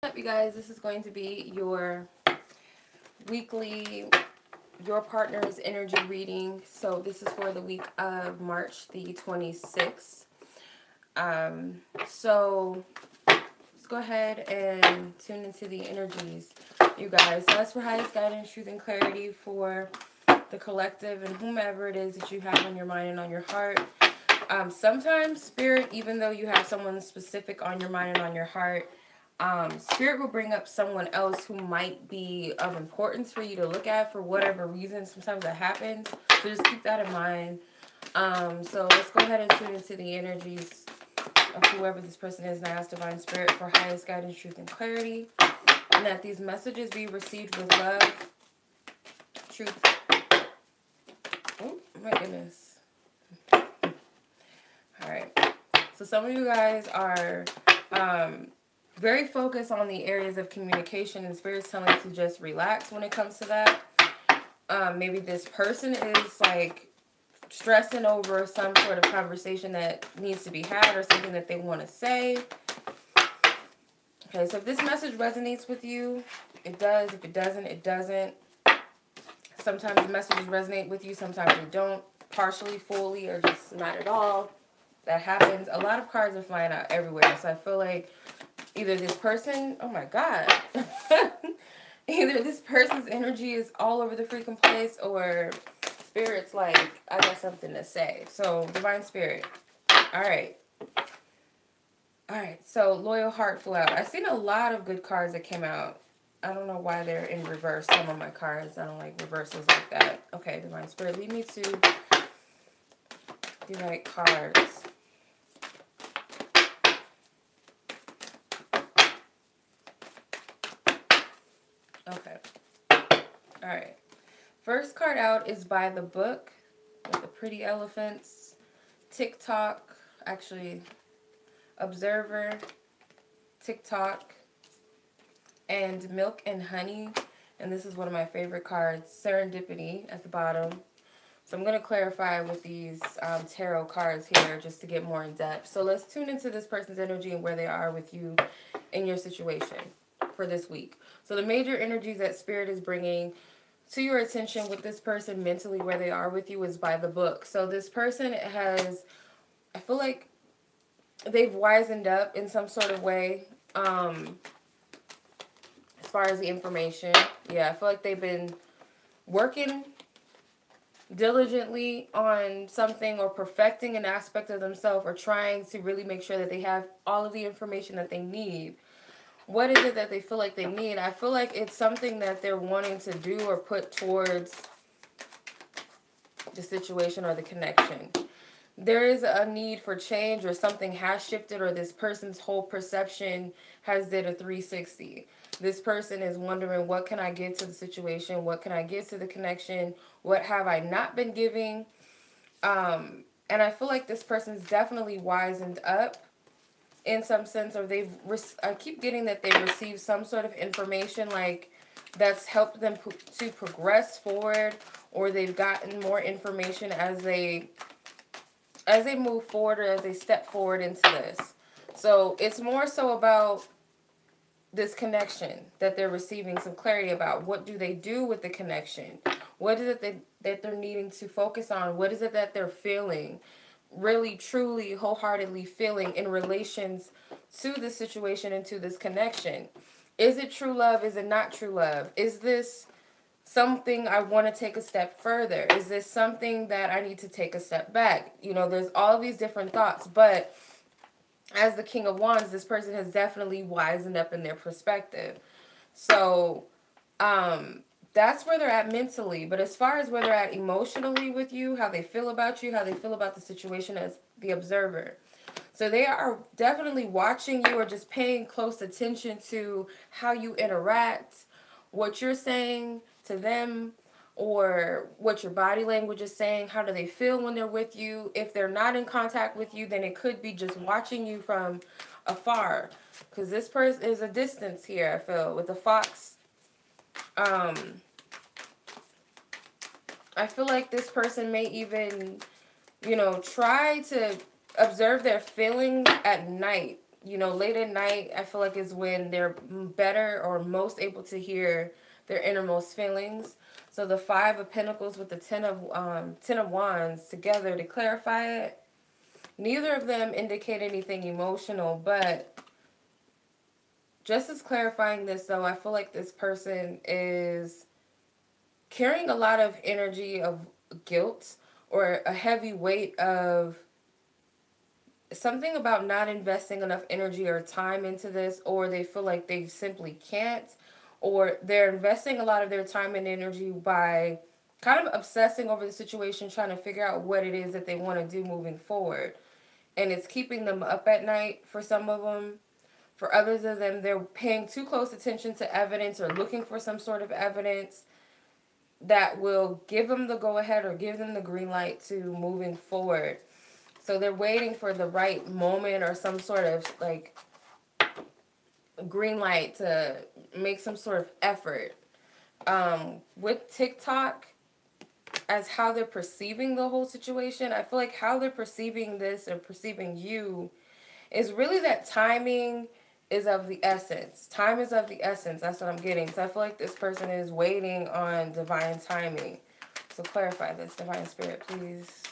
Up, you guys, this is going to be your weekly your partner's energy reading. So this is for the week of March the 26th. So let's go ahead and tune into the energies, you guys. So that's for highest guidance, truth, and clarity for the collective and whomever it is that you have on your mind and on your heart. Sometimes spirit, even though you have someone specific on your mind and on your heart, spirit will bring up someone else who might be of importance for you to look at for whatever reason. Sometimes that happens. So just keep that in mind. So let's go ahead and tune into the energies of whoever this person is. And I ask Divine Spirit for highest guidance, truth, and clarity. And that these messages be received with love, truth. Oh, my goodness. Alright. So some of you guys are very focused on the areas of communication, and Spirit's telling you to just relax when it comes to that. Maybe this person is like stressing over some sort of conversation that needs to be had or something that they want to say. Okay, so if this message resonates with you, it does. If it doesn't, it doesn't. Sometimes the messages resonate with you, sometimes they don't. Partially, fully, or just not at all. That happens. A lot of cards are flying out everywhere, so I feel like either this person, oh my god, either this person's energy is all over the freaking place, or Spirit's like, I got something to say. So, Divine Spirit. Alright. Alright, so Loyal Heart flew out. I've seen a lot of good cards that came out. I don't know why they're in reverse, some of my cards. I don't like reversals like that. Okay, Divine Spirit, lead me to the right cards. Okay. Alright. First card out is By the Book with the pretty elephants. TikTok. Actually, Observer. TikTok. And Milk and Honey. And this is one of my favorite cards. Serendipity at the bottom. So I'm going to clarify with these tarot cards here just to get more in depth. So let's tune into this person's energy and where they are with you in your situation for this week. So the major energies that Spirit is bringing to your attention with this person mentally, where they are with you, is By the Book. So this person has, I feel like they've wisened up in some sort of way as far as the information. Yeah, I feel like they've been working diligently on something or perfecting an aspect of themselves, or trying to really make sure that they have all of the information that they need. What is it that they feel like they need? I feel like it's something that they're wanting to do or put towards the situation or the connection. There is a need for change, or something has shifted, or this person's whole perception has did a 360. This person is wondering, what can I give to the situation? What can I give to the connection? What have I not been giving? And I feel like this person's definitely wisened up in some sense, or I keep getting that they've received some sort of information like that's helped them to progress forward, or they've gotten more information as they move forward, or as they step forward into this. So it's more so about this connection that they're receiving some clarity about. What do they do with the connection? What is it that they're needing to focus on? What is it that they're feeling? Really, truly, wholeheartedly feeling in relations to this situation and to this connection. Is it true love? Is it not true love? Is this something I want to take a step further? Is this something that I need to take a step back? You know, there's all these different thoughts, but as the King of Wands, this person has definitely wisened up in their perspective. So, that's where they're at mentally. But as far as where they're at emotionally with you, how they feel about you, how they feel about the situation as the observer. So they are definitely watching you, or just paying close attention to how you interact, what you're saying to them, or what your body language is saying. How do they feel when they're with you? If they're not in contact with you, then it could be just watching you from afar. Because this person is a distance here, I feel, with the fox. I feel like this person may even, you know, try to observe their feelings at night. you know, late at night, I feel like is when they're better or most able to hear their innermost feelings. So the Five of Pentacles with the Ten of Wands together to clarify it. Neither of them indicate anything emotional, but just as clarifying this, though, I feel like this person is carrying a lot of energy of guilt or a heavy weight of something about not investing enough energy or time into this, or they feel like they simply can't, or they're investing a lot of their time and energy by kind of obsessing over the situation, trying to figure out what it is that they want to do moving forward. And it's keeping them up at night for some of them. For others of them, they're paying too close attention to evidence or looking for some sort of evidence that will give them the go-ahead or give them the green light to moving forward. So they're waiting for the right moment or some sort of like green light to make some sort of effort. With TikTok, as how they're perceiving the whole situation, I feel like how they're perceiving this or perceiving you is really that timing is of the essence. Time is of the essence. That's what I'm getting. So I feel like this person is waiting on divine timing. So clarify this, divine spirit, please.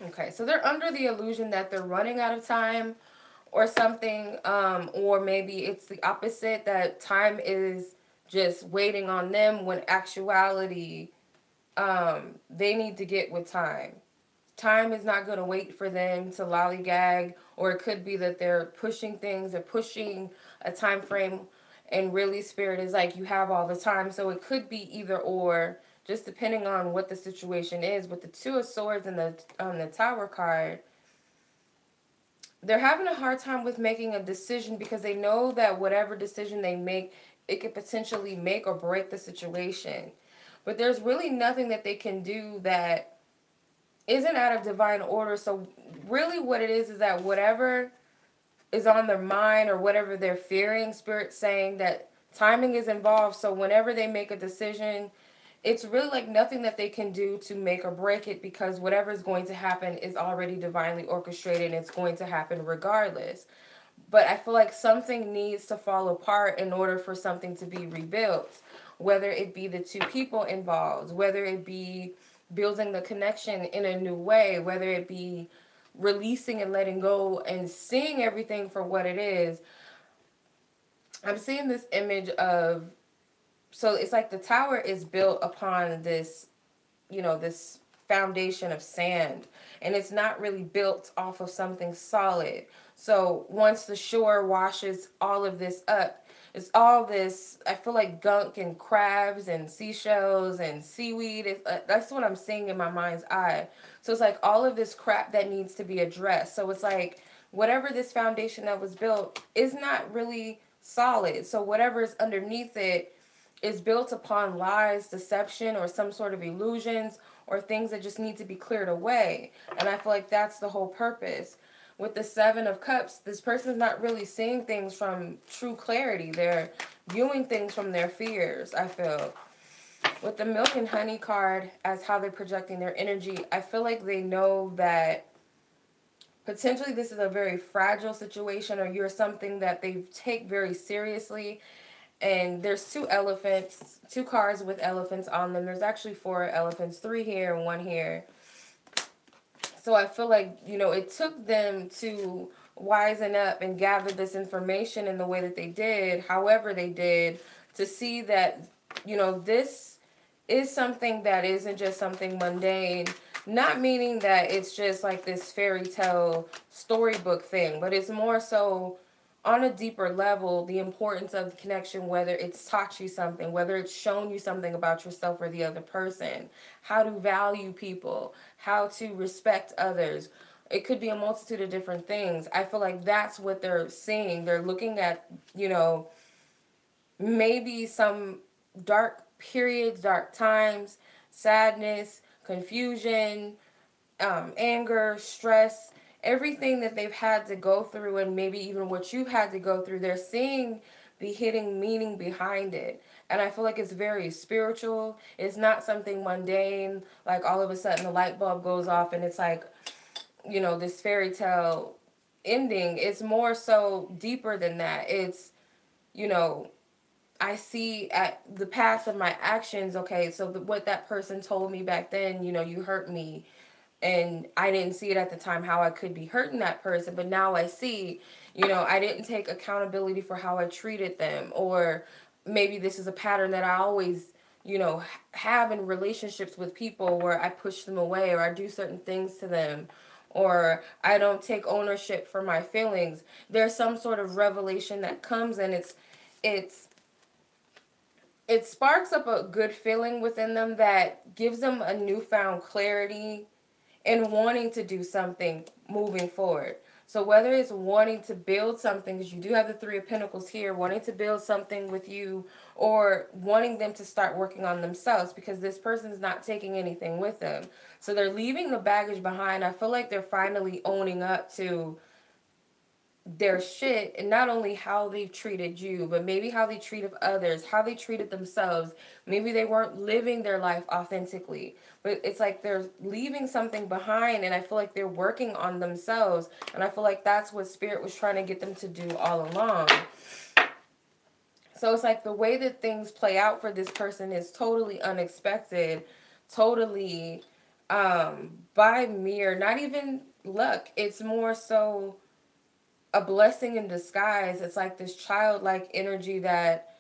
Okay, so they're under the illusion that they're running out of time or something, or maybe it's the opposite, that time is just waiting on them when actuality, they need to get with time. Time is not going to wait for them to lollygag, or it could be that they're pushing things or pushing a time frame, and really spirit is like, you have all the time. So it could be either or, just depending on what the situation is. With the Two of Swords and the Tower card, they're having a hard time with making a decision because they know that whatever decision they make, it could potentially make or break the situation. But there's really nothing that they can do that isn't out of divine order. So really what it is that whatever is on their mind or whatever they're fearing, Spirit's saying that timing is involved. So whenever they make a decision, it's really like nothing that they can do to make or break it, because whatever is going to happen is already divinely orchestrated and it's going to happen regardless. But I feel like something needs to fall apart in order for something to be rebuilt, whether it be the two people involved, whether it be building the connection in a new way, whether it be releasing and letting go and seeing everything for what it is. I'm seeing this image of, so it's like the tower is built upon this, you know, this foundation of sand, and it's not really built off of something solid. So once the shore washes all of this up, it's all this, I feel like, gunk and crabs and seashells and seaweed. That's what I'm seeing in my mind's eye. So it's like all of this crap that needs to be addressed. So it's like whatever this foundation that was built is not really solid. So whatever is underneath it is built upon lies, deception, or some sort of illusions, or things that just need to be cleared away. And I feel like that's the whole purpose. With the Seven of Cups, this person's not really seeing things from true clarity. They're viewing things from their fears, I feel. With the Milk and Honey card, as how they're projecting their energy, I feel like they know that potentially this is a very fragile situation, or you're something that they take very seriously. And there's two elephants, two cards with elephants on them. There's actually 4 elephants, 3 here and 1 here. So I feel like, you know, it took them to wisen up and gather this information in the way that they did, however they did, to see that, you know, this is something that isn't just something mundane. Not meaning that it's just like this fairy tale storybook thing, but it's more so on a deeper level, the importance of the connection, whether it's taught you something, whether it's shown you something about yourself or the other person, how to value people, how to respect others. It could be a multitude of different things. I feel like that's what they're seeing. They're looking at, you know, maybe some dark periods, dark times, sadness, confusion, anger, stress, everything that they've had to go through, and maybe even what you've had to go through. They're seeing the hidden meaning behind it. And I feel like it's very spiritual. It's not something mundane, like all of a sudden the light bulb goes off and it's like, you know, this fairy tale ending. It's more so deeper than that. It's, you know, I see at the past of my actions. Okay, so what that person told me back then, you know, you hurt me, and I didn't see it at the time how I could be hurting that person, but now I see, you know, I didn't take accountability for how I treated them, or maybe this is a pattern that I always, you know, have in relationships with people where I push them away or I do certain things to them, or I don't take ownership for my feelings. There's some sort of revelation that comes, and it's it sparks up a good feeling within them that gives them a newfound clarity and wanting to do something moving forward. So whether it's wanting to build something, because you do have the Three of Pentacles here, wanting to build something with you, or wanting them to start working on themselves, because this person's not taking anything with them. So they're leaving the baggage behind. I feel like they're finally owning up to their shit, and not only how they've treated you, but maybe how they treated others, how they treated themselves. Maybe they weren't living their life authentically, but it's like they're leaving something behind, and I feel like they're working on themselves, and I feel like that's what Spirit was trying to get them to do all along. So it's like the way that things play out for this person is totally unexpected, totally by mere, not even luck. It's more so a blessing in disguise. It's like this childlike energy that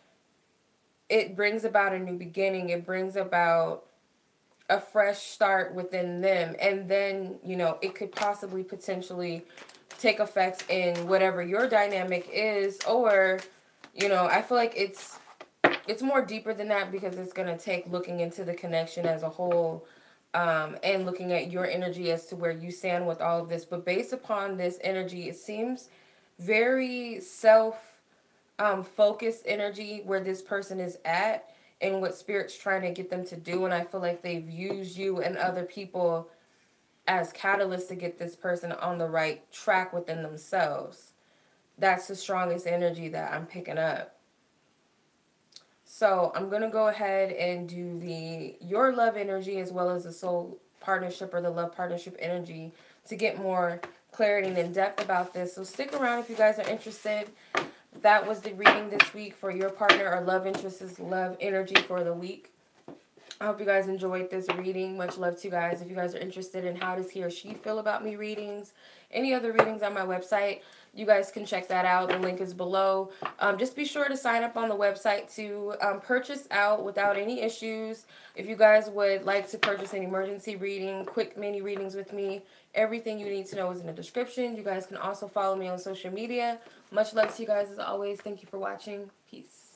it brings about a new beginning. It brings about a fresh start within them. And then, you know, it could possibly potentially take effect in whatever your dynamic is. Or, you know, I feel like it's more deeper than that, because it's going to take looking into the connection as a whole, and looking at your energy as to where you stand with all of this. But based upon this energy, it seems very focused energy where this person is at and what Spirit's trying to get them to do. And I feel like they've used you and other people as catalysts to get this person on the right track within themselves. That's the strongest energy that I'm picking up. So I'm going to go ahead and do your love energy as well as the soul partnership or the love partnership energy to get more clarity and in depth about this. So stick around if you guys are interested. That was the reading this week for your partner or love interest's love energy for the week. I hope you guys enjoyed this reading. Much love to you guys. If you guys are interested in how does he or she feel about me readings, any other readings on my website, you guys can check that out. The link is below. Just be sure to sign up on the website to purchase out without any issues. If you guys would like to purchase an emergency reading, quick mini readings with me, everything you need to know is in the description. You guys can also follow me on social media. Much love to you guys as always. Thank you for watching. Peace.